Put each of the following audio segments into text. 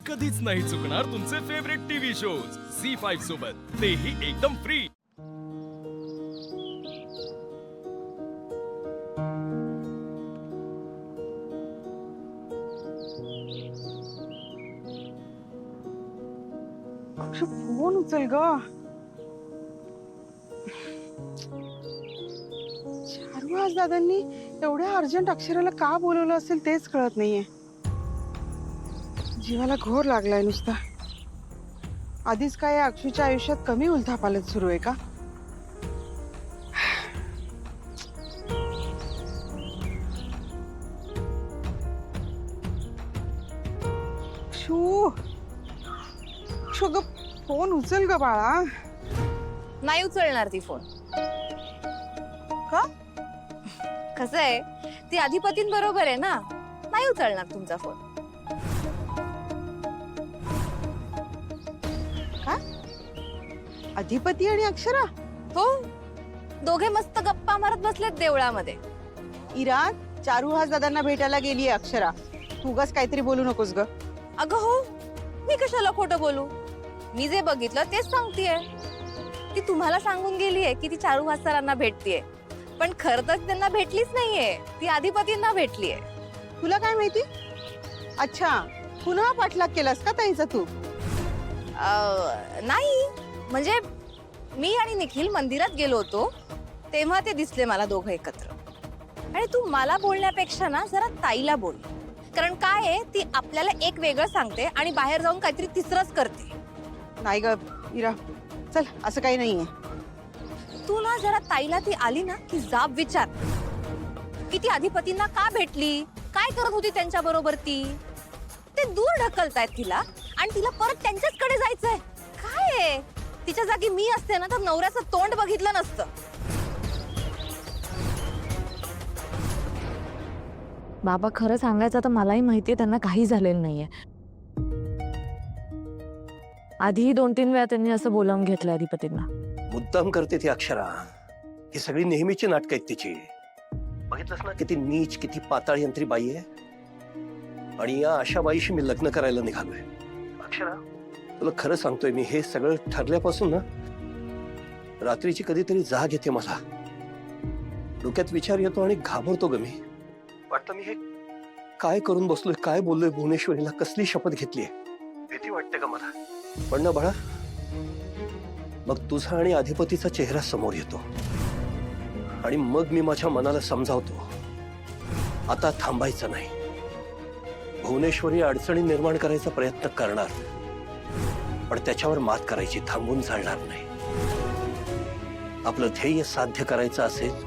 कधीच नाही चुकणार तुमचे फेवरेट टीव्ही शोज झी5 सोबत, तेही एकदम फ्री। फोन उचल ग। चारुहास दादांनी एवढ्या अर्जंट अक्षराला का बोलवलं असेल तेच कळत नाहीये। जीवाला घोर लागलाय नुसता। आधीच काय या अक्षूच्या आयुष्यात कमी उलथापालथ सुरू आहे का? अक्षू, अक्षू ग, फोन उचल ग बाळा। नाही उचलणार ती फोन। का? कसं आहे, ती अधिपतींबरोबर आहे ना, नाही उचलणार तुमचा फोन। का? अधिपती आणि अक्षरा? हो, दोघे मस्त गप्पा मारत बसलेत देवळामध्ये। इरा, चारुहास दादांना भेटायला गेलीये अक्षरा। तू उगाच काहीतरी बोलू नकोस ग। अगं हो, मी कशाला खोटं बोलू? मी जे बघितलं तेच सांगतेय। ती तुम्हाला सांगून गेलीये की ती चारुहास सरांना भेटतीये, पण खरं तर त्यांना भेटलीच नाहीये, ती अधिपतींना भेटलीये। तुला काय माहिती? अच्छा, पुन्हा पाठलाग केलास का ताईचा तू? नाही, म्हणजे मी आणि निखिल मंदिरात गेलो होतो तेव्हा ते दिसले मला दोघं एकत्र। आणि तू मला बोलण्यापेक्षा ना जरा ताईला बोल, कारण काय आहे, ती आपल्याला एक वेगळं सांगते आणि बाहेर जाऊन काहीतरी तिसरंच करते। नाही ग इरा, चल असं काही नाहीये। तू ना जरा ताईला ती आली ना की जाब विचार की ती अधिपतींना का भेटली, काय करत होती त्यांच्या बरोबर ती। ते दूर ढकलतायत तिला आणि तिला परत त्यांच्याचकडे जायचंय। काय आहे, तिच्या जागी मी असते ना तर नवऱ्याचं तोंड बघितलं नसतं। बाबा, खरं सांगायचं तर मलाही माहितीये त्यांना काही झालेलं नाहीये। आधीही 2-3 वेळा त्यांनी असं बोलावून घेतलं अधिपतींना। मुद्दाम करते ती अक्षरा। ही सगळी नेहमीची नाटकं आहेत तिची। बघितलंस ना किती नीच, किती पाताळ यंत्री बाई आहे। आणि या अशा बाईशी मी लग्न करायला निघालोय। अक्षरा, तुला खरं सांगतोय मी, हे सगळं ठरल्यापासून ना रात्रीची कधीतरी जाग येते मला। डोक्यात विचार येतो आणि घाबरतो ग मी। वाटतं मी हे काय करून बसलोय, काय बोललोय भुवनेश्वरीला, कसली शपथ घेतलीये, भीती वाटते का मला। पण ना बाळा, मग तुझा आणि अधिपतीचा चेहरा समोर येतो आणि मग मी माझ्या मनाला समजावतो, आता थांबायचं नाही। भुवनेश्वरी अडचणी निर्माण करायचा प्रयत्न करणार, पण त्याच्यावर मात करायची, थांबून चालणार नाही। आपलं ध्येय साध्य करायचं असेल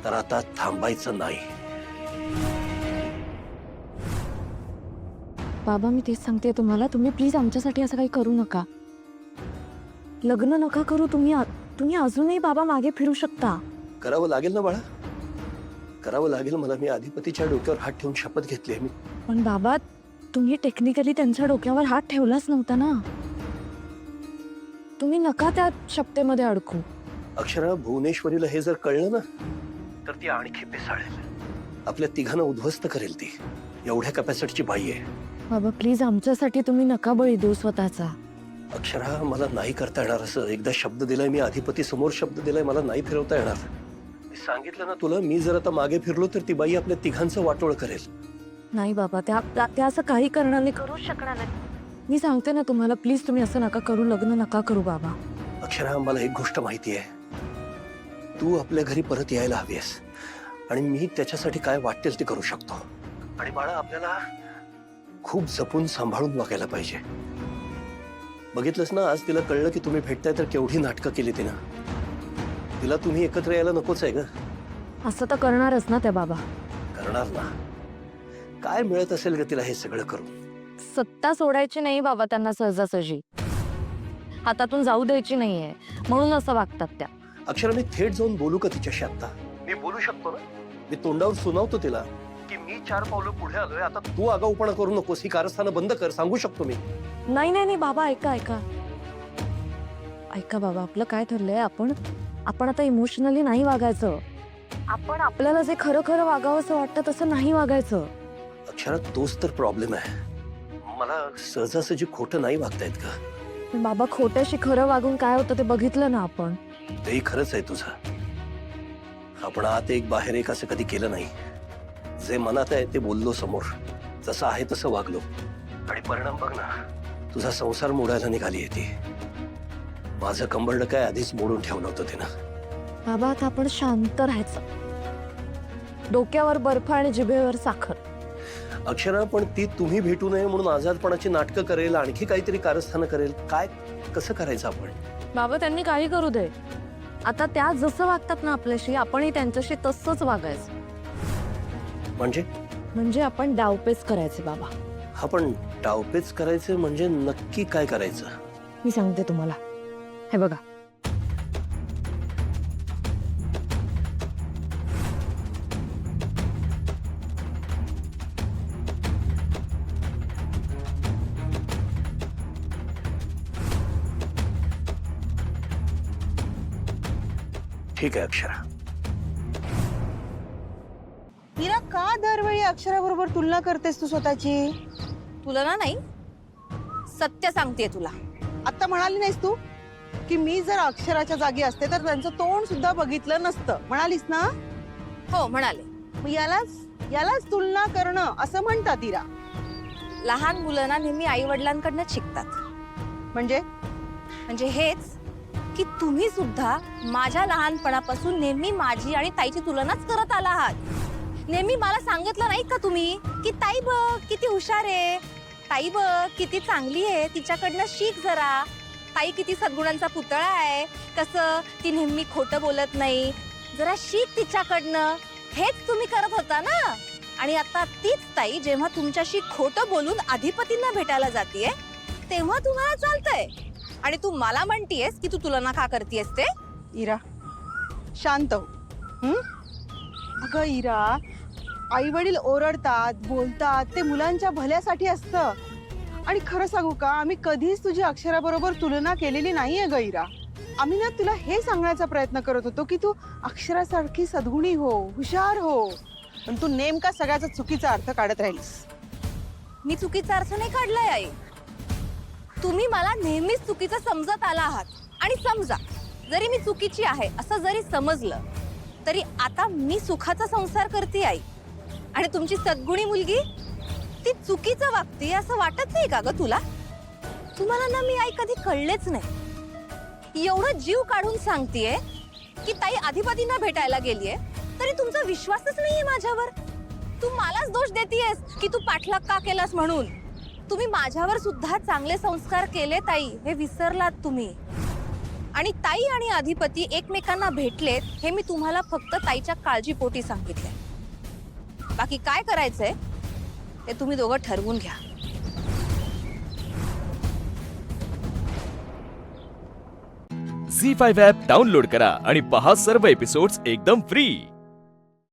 तर आता थांबायचं नाही। बाबा, मी तेच सांगते तुम्हाला, तुम्ही प्लीज आमच्यासाठी असं काही करू नका। लग्न नका करू तुम्ही अजूनही बाबा मागे फिरू शकता। करावं लागेल ना बाळा, करावं लागेल मला। मी अधिपतीच्या डोक्यावर हात ठेवून शपथ घेतली मी। पण बाबा, तुम्ही टेक्निकली त्यांच्या डोक्यावर हात ठेवलाच नव्हता ना। तुम्ही नका त्या शपथेमध्ये अडकू। अक्षरा, भुवनेश्वरीला हे जर कळलं ना तर ती आणखी पिसाळेल, आपल्या तिघांना उद्ध्वस्त करेल ती। एवढ्या कॅपॅसिटीची बाई आहे। बाबा प्लीज, आमच्यासाठी तुम्ही नका बळी देऊ स्वतःचा। अक्षरा, मला नाही करता येणार असं। एकदा शब्द दिलाय मी, अधिपती समोर शब्द दिलाय, मला नाही फिरवता येणार। मी सांगितलं ना तुला, मी जर आता मागे फिरलो तर ती बाई आपल्या तिघांचं वाटोळ करेल। नाही बाबा, त्या असं काही करणार नाही, करू शकणार नाही। मी सांगते ना तुम्हाला, प्लीज तुम्ही असं नका करू, लग्न नका करू बाबा। अक्षरा, मला एक गोष्ट माहिती आहे, तू आपल्या घरी परत यायला हवीस आणि मी त्याच्यासाठी काय वाटेल ते करू शकतो। आणि बाळा, आपल्याला खूप जपून सांभाळून वागायला पाहिजे। बघितलंस ना, आज तिला कळलं की तुम्ही भेटताय तर केवढी नाटकं केली तिनं। तिला तुम्ही एकत्र यायला नकोच आहे ग। असं तर करणारच ना त्या बाबा। करणार ना, काय मिळत असेल ग तिला हे सगळं करून। सत्ता सोडायची नाही बाबा त्यांना सहजासहजी, हातातून जाऊ द्यायची नाहीये, म्हणून असं वागतात त्या। अक्षरा, मी थेट जाऊन बोलू का तिच्याशी आता? मी बोलू शकतो ना, मी तोंडावर सुनावतो तिला की मी 4 पावलं पुढे आलोय, आता तू आगाऊपणा करू नकोस, ही कारस्थानं बंद कर, सांगू शकतो मी। नाही नाही नाही बाबा, ऐका ऐका ऐका बाबा, आपलं काय ठरलंय, आपण आता इमोशनली नाही वागायचं। आपण आपल्याला जे खरं खरं वागावं असं वाटतं तसं नाही वागायचं। अक्षरा, तोच तर प्रॉब्लेम आहे। मला सहजासहजी खोटं नाही वागतायत का? पण बाबा खोट्याशी खरं वागून काय होतं ते बघितलं ना आपण. तेही खरंच आहे तुझं. आपण आत एक बाहेर एक असं कधी केलं नाही. जे मनात आहे ते बोललो समोर, जसं आहे तसं वागलो. आणि परिणाम बघ ना, तुझा संसार मोडायला निघाली आहे ती. माझं कंबरडं काय आधीच मोडून ठेवलं होतं तिनं. बाबा आता आपण शांत राहायचं. डोक्यावर बर्फ आणि जिभेवर साखर. अक्षरा, पण ती तुम्ही भेटू नये म्हणून आजारपणाची नाटकं करेल, आणखी काहीतरी कारस्थानं करेल. काय कसं करायचं आपण? बाबा त्यांनी काही करू दे. आता त्या जसं वागतात ना आपल्याशी, आपणही त्यांच्याशी तसंच वागायचं. म्हणजे आपण डावपेच करायचे बाबा. आपण डावपेच करायचं म्हणजे नक्की काय करायचं? मी सांगते तुम्हाला. हे बघा, ठीक आहे अक्षरा. हिरा, का दरवेळी अक्षराबरोबर तुलना करतेस तू स्वतःची? तुलना नाही, सत्य सांगतेय तुला. आता म्हणाली नाहीस तू की मी जर अक्षराच्या जागी असते तर त्यांचं तोंड सुद्धा बघितलं नसतं, म्हणालीस ना? हो म्हणाले. मग यालाच तुलना करणं असं म्हणतात हिरा. लहान मुलं नेहमी आई वडिलांकडनं शिकतात. म्हणजे हेच की तुम्ही सुद्धा माझ्या लहानपणापासून नेहमी माझी आणि ताईची तुलनाच करत आला आहात. नेहमी मला सांगितलं नाही का तुम्ही की ताई बघ किती हुशार आहे, ताई बघ किती चांगली आहे, तिच्याकडनं शिक जरा. ताई किती सद्गुणांचा पुतळा आहे, कसं ती नेहमी खोटं बोलत नाही, जरा शिक तिच्याकडनं. हेच तुम्ही करत होता ना. आणि आता तीच ताई जेव्हा तुमच्याशी खोटं बोलून अधिपतींना भेटायला जातीये तेव्हा तुम्हाला चालतंय. आणि तू मला म्हणतीयस की तू तुलना का करतेस ते? इरा, शांत हो. अगं इरा, आई वडील ओरडतात, बोलतात, ते मुलांच्या भल्यासाठी असतं. आणि खरं सांगू का, आम्ही कधीच तुझी अक्षराबरोबर तुलना केलेली नाहीये ग इरा. आम्ही ना तुला हे सांगण्याचा प्रयत्न करत होतो की तू अक्षरासारखी सद्गुणी हो, हुशार हो. पण तू नेमका सगळ्याचा चुकीचा अर्थ काढत राहिलीस. मी चुकीचा अर्थ नाही काढलाय आई. तुम्ही मला नेहमीच चुकीचं समजत आला आहात. आणि समजा जरी मी चुकीची आहे असं जरी समजलं तरी आता मी सुखाचा संसार करते आई. आणि तुमची सद्गुणी मुलगी ती चुकीचं वागते असं वाटत नाही का ग तुला? तुम्हाला ना मी आई कधी कळलेच नाही. एवढं जीव काढून सांगतेय की ताई अधिपतींना भेटायला गेलीये तरी तुमचा विश्वासच नाहीये माझ्यावर. तू मलाच दोष देतेयस की तू पाठलाग का केलास म्हणून. तुम्ही माझ्यावर सुद्धा चांगले संस्कार केले ताई, हे विसरलात तुम्ही. आणि ताई आणि अधिपती एकमेकांना भेटलेत हे मी तुम्हाला फक्त ताईच्या काळजीपोटी सांगितले. बाकी काय करायचंय ते तुम्ही दोघं ठरवून घ्या. झी 5 ॲप डाउनलोड करा आणि पहा सर्व एपिसोड्स एकदम फ्री.